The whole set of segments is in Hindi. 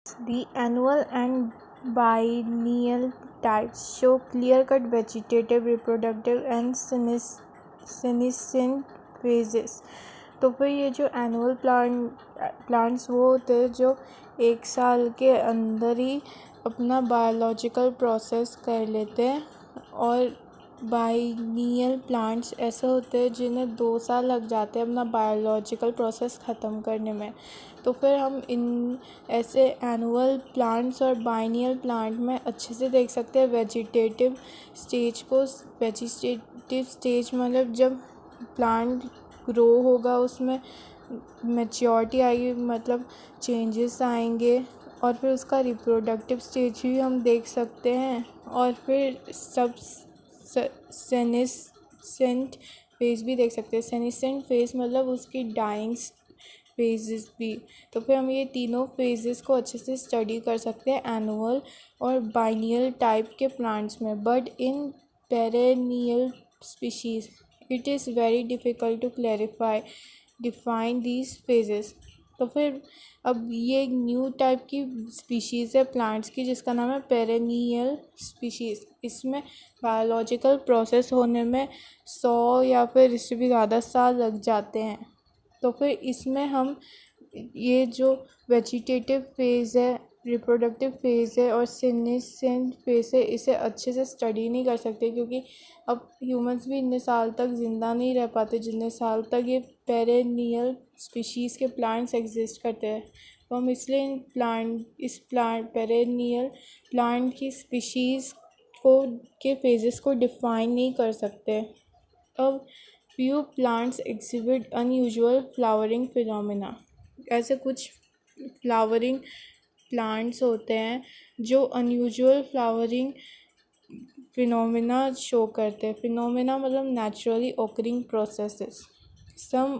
The annual and biennial types show clear-cut vegetative, reproductive and senescent phases. तो फिर ये जो एनुअल प्लांट्स वो होते हैं जो एक साल के अंदर ही अपना बायोलॉजिकल प्रोसेस कर लेते हैं, और बाइनियल प्लांट्स ऐसे होते हैं जिन्हें 2 साल लग जाते हैं अपना बायोलॉजिकल प्रोसेस ख़त्म करने में। तो फिर हम इन ऐसे एनुअल प्लांट्स और बाइनियल प्लांट में अच्छे से देख सकते हैं वेजिटेटिव स्टेज को। वेजिटेटिव स्टेज मतलब जब प्लांट ग्रो होगा, उसमें मैच्योरिटी आएगी, मतलब चेंजेस आएंगे, और फिर उसका रिप्रोडक्टिव स्टेज भी हम देख सकते हैं, और फिर सब सेनेसेंट फेज भी देख सकते हैं। सेनेसेंट फेज मतलब उसकी डाइंग फेजेस भी। तो फिर हम ये तीनों फेजेस को अच्छे से स्टडी कर सकते हैं एनुअल और बाइनियल टाइप के प्लांट्स में। But in perennial species it is very difficult to define these phases. तो फिर अब ये एक न्यू टाइप की स्पीशीज़ है प्लांट्स की जिसका नाम है पेरेनियल स्पीशीज़। इसमें बायोलॉजिकल प्रोसेस होने में 100 या फिर इससे भी ज़्यादा साल लग जाते हैं। तो फिर इसमें हम ये जो वेजिटेटिव फेज़ है, रिप्रोडक्टिव फेज़ है और सेनेसेंट फेज़ है, इसे अच्छे से स्टडी नहीं कर सकते, क्योंकि अब ह्यूमंस भी इतने साल तक ज़िंदा नहीं रह पाते जितने साल तक ये पेरेनियल स्पीशीज़ के प्लांट्स एग्जिस्ट करते हैं। तो हम इसलिए इस प्लांट पेरेनियल प्लांट की स्पीशीज़ के फेजेस को डिफ़ाइन नहीं कर सकते। अब few plants exhibit unusual flowering phenomena। ऐसे कुछ फ्लावरिंग प्लांट्स होते हैं जो अनयूजुअल फ्लावरिंग फिनोमेना शो करते हैं। फिनोमेना मतलब naturally occurring processes. Some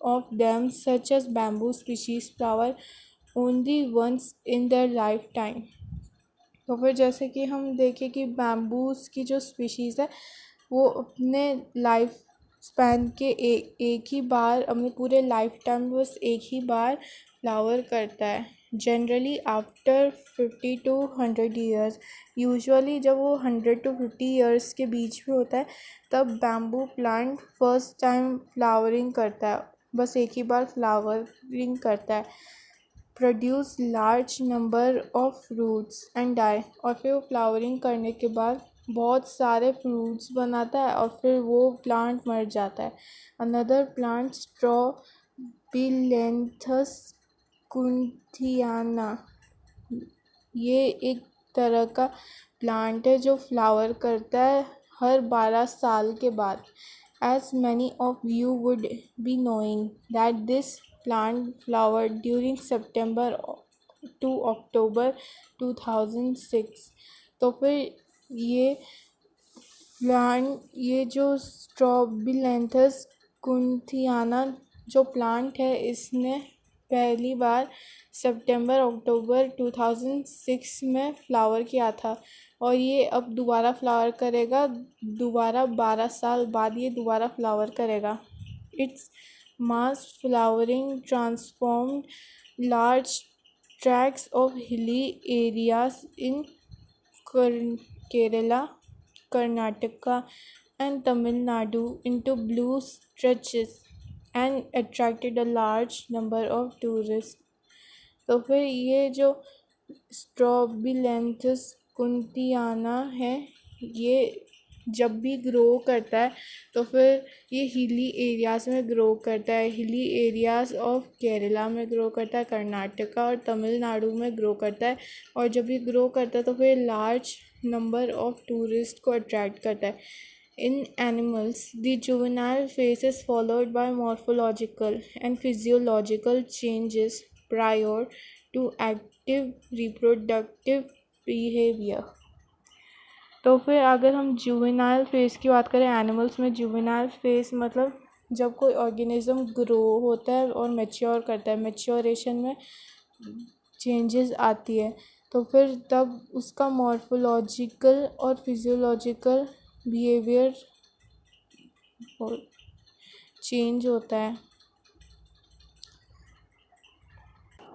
of them such as bamboo species flower only once in their lifetime. तो फिर जैसे कि हम देखें कि बैम्बूस की जो स्पीशीज़ है वो अपने लाइफ स्पैन के एक ही बार, अपने पूरे लाइफ टाइम में बस एक ही बार फ्लावर करता है, generally after 50 to 100 years. Usually जब वो 100 to 50 ईयर्स के बीच में होता है तब bamboo plant first time flowering करता है, बस एक ही बार फ्लावरिंग करता है। Produce large number of fruits and die. और फिर वो फ्लावरिंग करने के बाद बहुत सारे फ्रूट्स बनाता है और फिर वो प्लांट मर जाता है। अनदर प्लांट स्ट्रॉबिलेंथस कुंथियाना, ये एक तरह का प्लांट है जो फ्लावर करता है हर 12 साल के बाद। As many of you would be knowing that this plant flowered during September to October 2006। तो फिर ये जो स्ट्रॉबिलेंथस कुंथियाना जो प्लांट है, इसने पहली बार सितंबर अक्टूबर 2006 में फ्लावर किया था, और ये अब दोबारा फ्लावर करेगा, दोबारा 12 साल बाद ये दोबारा फ्लावर करेगा। Its mass flowering transformed large tracts of hilly areas in Kerala, Karnataka and Tamil Nadu into blue stretches and attracted a large number of tourists। तो फिर ये जो स्ट्रॉबिलेंथस कुंथियाना है, ये जब भी ग्रो करता है तो फिर ये हिली एरियाज़ में ग्रो करता है। हिली एरियाज़ ऑफ केरला में ग्रो करता है, कर्नाटका और तमिलनाडु में ग्रो करता है, और जब ये ग्रो करता है तो फिर लार्ज नंबर ऑफ टूरिस्ट को अट्रैक्ट करता है। In animals, the juvenile phase is followed by morphological and physiological changes prior to active reproductive behavior। तो फिर अगर हम जुवेनाइल फेज़ की बात करें एनिमल्स में, जुवेनाइल फेज़ मतलब जब कोई ऑर्गेनिज्म ग्रो होता है और मैच्योर करता है, मैच्योरेशन में चेंजेस आती है, तो फिर तब उसका मॉर्फोलॉजिकल और फिजियोलॉजिकल बिहेवियर चेंज होता है।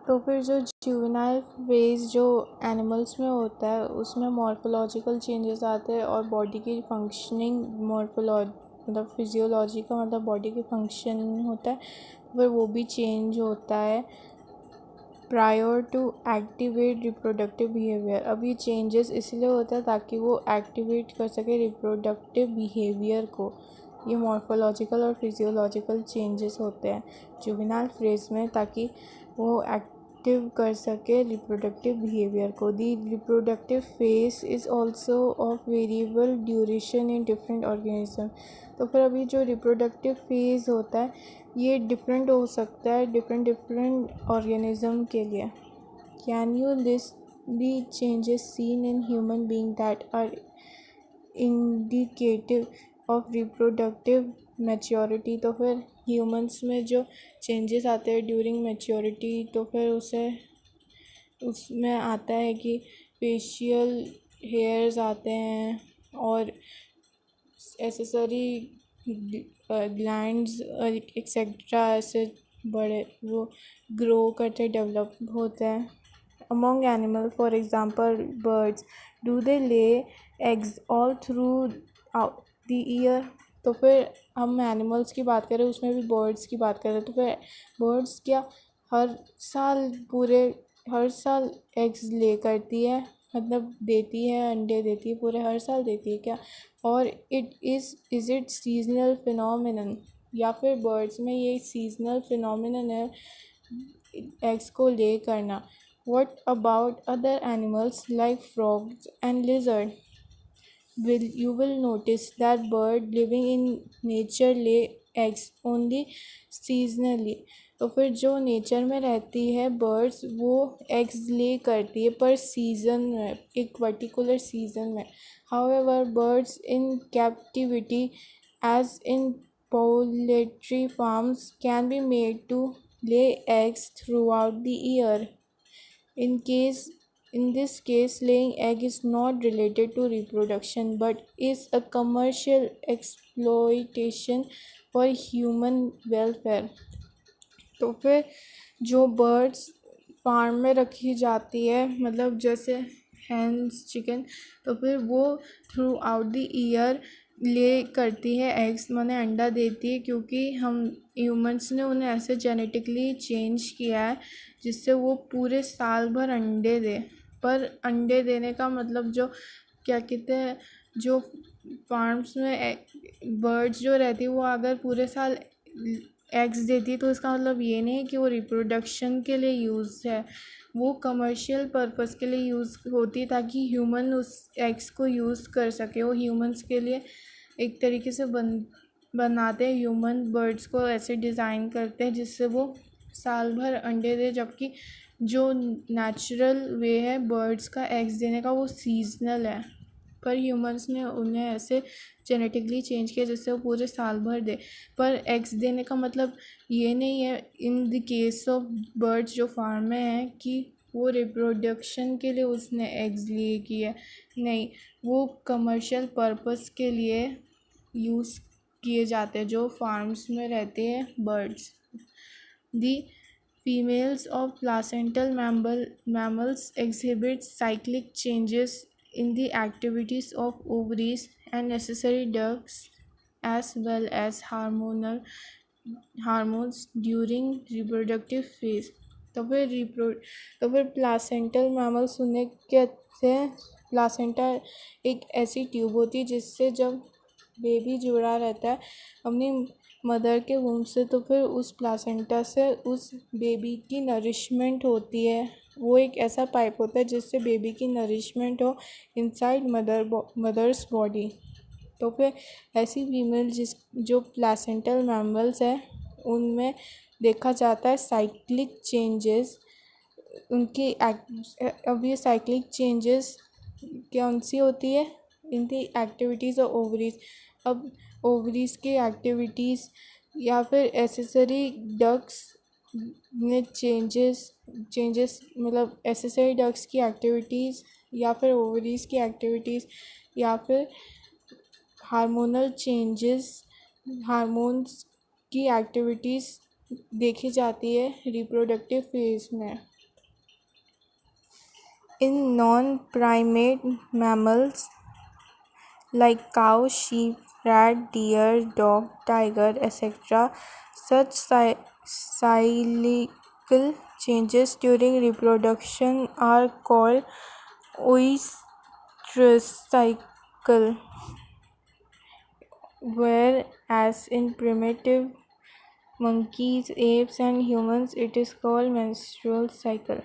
तो फिर जो जुवेनाइल फेज जो एनिमल्स में होता है उसमें मॉर्फोलॉजिकल चेंजेस आते हैं और बॉडी की फंक्शनिंग मतलब फिजियोलॉजी का मतलब बॉडी की फंक्शन होता है फिर वो भी चेंज होता है prior to activate reproductive behaviour. अब ये चेंजेस इसलिए होता है ताकि वो एक्टिवेट कर सके रिप्रोडक्टिव बिहेवियर को। ये मॉर्फोलॉजिकल और फिजियोलॉजिकल चेंजेस होते हैं जुवेनाइल फेज में ताकि वो एक्टिव कर सके रिप्रोडक्टिव बिहेवियर को। The reproductive phase is also of variable duration in different organism. तो फिर अभी जो रिप्रोडक्टिव फेज होता है ये डिफरेंट हो सकता है डिफरेंट ऑर्गेनिज्म के लिए। Can you list the changes seen in human being that are indicative of reproductive maturity. तो फिर ह्यूमंस में जो चेंजेस आते हैं ड्यूरिंग मैच्योरिटी तो फिर उसमें आता है कि फेशियल हेयर्स आते हैं और एसेसरी ग्लैंड्स एक्सेट्रा ऐसे बड़े वो ग्रो करते डेवलप होते हैं। Among animal for example birds do they lay eggs all through the year. तो फिर हम एनिमल्स की बात करें उसमें भी बर्ड्स की बात करें तो फिर बर्ड्स क्या हर साल एग्स ले करती है मतलब देती है अंडे देती है पूरे हर साल देती है क्या और इज़ इट सीजनल फिनोमिनन या फिर बर्ड्स में ये सीजनल फिनोमिनन है एग्स को ले करना। What about other animals like frogs and lizard you will notice that bird living in nature lay eggs only seasonally। तो फिर जो नेचर में रहती है बर्ड्स वो एग्स ले करती है पर सीज़न में एक पर्टिकुलर सीज़न में। However birds in captivity as in poultry farms can be made to lay eggs throughout the year। In this case, laying egg is not related to reproduction but is a commercial exploitation for human welfare। तो फिर जो बर्ड्स फार्म में रखी जाती है मतलब जैसे हैंस चिकन तो फिर वो थ्रू आउट द ईयर ले करती है एग्स माने अंडा देती है क्योंकि हम ह्यूमंस ने उन्हें ऐसे जेनेटिकली चेंज किया है जिससे वो पूरे साल भर अंडे दे। पर अंडे देने का मतलब जो क्या कहते हैं जो फार्म्स में बर्ड्स जो रहती है वो अगर पूरे साल एग्स देती है तो इसका मतलब ये नहीं है कि वो रिप्रोडक्शन के लिए यूज़ है वो कमर्शियल पर्पस के लिए यूज़ होती है ताकि ह्यूमन उस एग्स को यूज़ कर सके। वो ह्यूमंस के लिए एक तरीके से बनाते हैं ह्यूमन बर्ड्स को ऐसे डिज़ाइन करते हैं जिससे वो साल भर अंडे दे जबकि जो नेचुरल वे है बर्ड्स का एग्स देने का वो सीजनल है पर ह्यूमंस ने उन्हें ऐसे जेनेटिकली चेंज किया जिससे वो पूरे साल भर दे। पर एग्स देने का मतलब ये नहीं है in the case of birds जो फार्म में है कि वो रिप्रोडक्शन के लिए उसने एग्स लिए किए नहीं वो कमर्शियल पर्पस के लिए यूज़ किए जाते हैं जो फार्म्स में रहते हैं birds. The females of placental mammals exhibit cyclic changes in the activities of ovaries and necessary ducts as well as hormones during reproductive phase। तो फिर प्लासेंटल मैमल्स उन्हें कहते हैं। प्लासेंटा एक ऐसी ट्यूब होती है जिससे जब बेबी जुड़ा रहता है अपनी मदर के वूम से तो फिर उस प्लासेंटा से उस बेबी की नरिशमेंट होती है। वो एक ऐसा पाइप होता है जिससे बेबी की नरिशमेंट हो इनसाइड मदर्स बॉडी। तो फिर ऐसी फीमेल जो प्लासेंटल मैमल्स है उनमें देखा जाता है साइक्लिक चेंजेस उनकी अब ये साइक्लिक चेंजेस कौन सी होती है इन दी एक्टिविटीज़ ऑफ ओवरीज। अब ओवरीज की एक्टिविटीज़ या फिर एसेसरी डक्स में चेंजेस मतलब एसेसरी डक्स की एक्टिविटीज़ या फिर ओवरीज की एक्टिविटीज़ या फिर हार्मोनल चेंजेस हार्मोन्स की एक्टिविटीज़ देखी जाती है रिप्रोडक्टिव फेज में। In non-primate mammals like cow, sheep, rat, deer, dog, tiger, etc., such cyclical changes during reproduction are called oestrus cycle, whereas in primitive monkeys, apes, and humans it is called menstrual cycle.